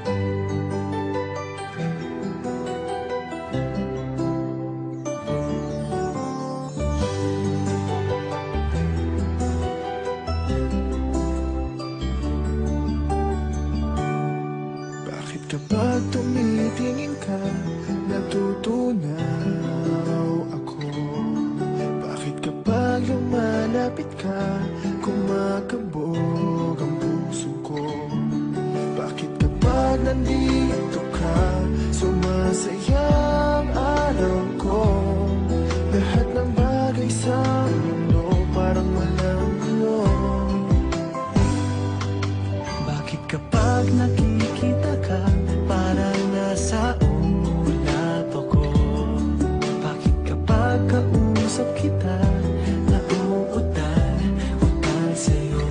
Bakit kapag tumitingin ka, natutunaw ako? Bakit kapag lumalapit ka, kumakabog ang puso ko? Bakit kapag nandito ka, sumasaya ang araw ko? Lahat ng bagay sa mundo parang walang gulo. Bakit kapag nakikita ka, parang nasa ulap ako? Bakit kapag kausap kita, nauutal sa'yo?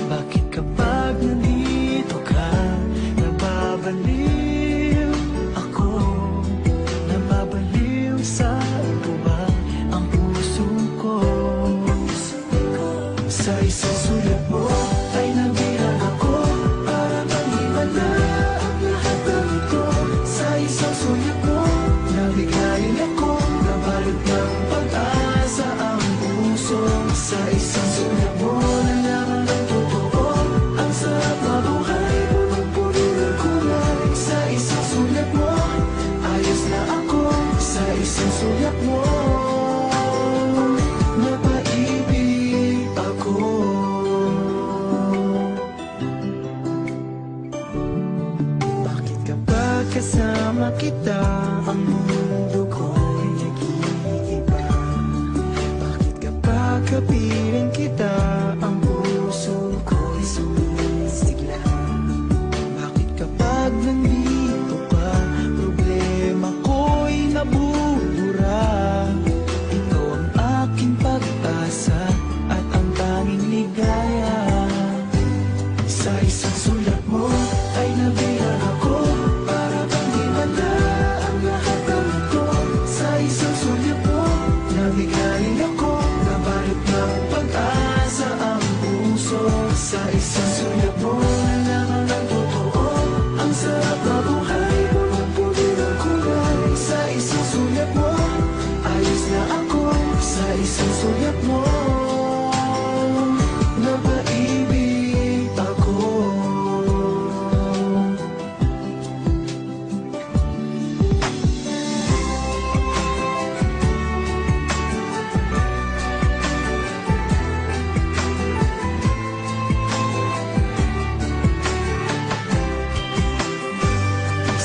Bakit kapag nandito ka, nababaliw ako? Nababaliw sa tuwa ang puso ko. Sa isang sulat mo ay nabilang ako, para bang himala ang lahat ng ito. Sa isang sulat mo, nabigayin ako, nabalot ng pag-asa ang puso. Sa isang sulat mo, nalaman ng totoo, ang sarap na buhay, punong-puno ng kulay. Sa isang sulat mo, ayos na ako. Sa isang sulat mo, napaibig ako. Bakit kapag kasama kita, ang mundo ko'y nag-iiba? Bakit kapag kapiling kita, ang puso ko'y sumisigla? Bakit kapag nandito ka, problema ko'y nabubura? Ikaw ang aking pag-asa at ang tanging ligaya. Sa isang sulat mo ay nabilang ako, para bang himala ang lahat ng ito. Sa isang sulat mo, nabigayin ako, nabalot ng pag-asa ang puso. Sa isang sulat mo, nalaman ng totoo, ang sarap na buhay, punong-puno ng kulay. Sa isang sulat mo, ayos na ako. Sa isang sulat mo, napaibig ako.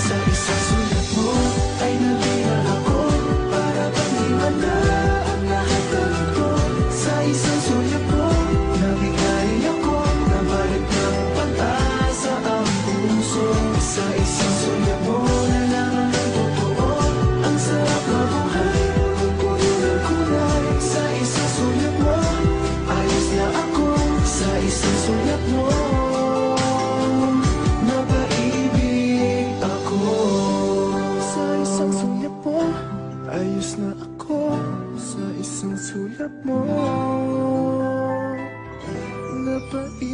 Sa isang sulat mo ay nabilang ako, para bang himala ang lahat ng ito. Sa isang sulat mo, nabigayin ako, nabalot ng pag-asa ang puso. Sa isang sulat mo, nalaman ng totoo, ang sarap na buhay, punong-puno ng kulay. Sa isang sulat mo, ayos na ako. Sa isang sulat mo, napaibig ako. Sa isang sulat mo, ayos na ako. Sa isang sulat mo, napaibig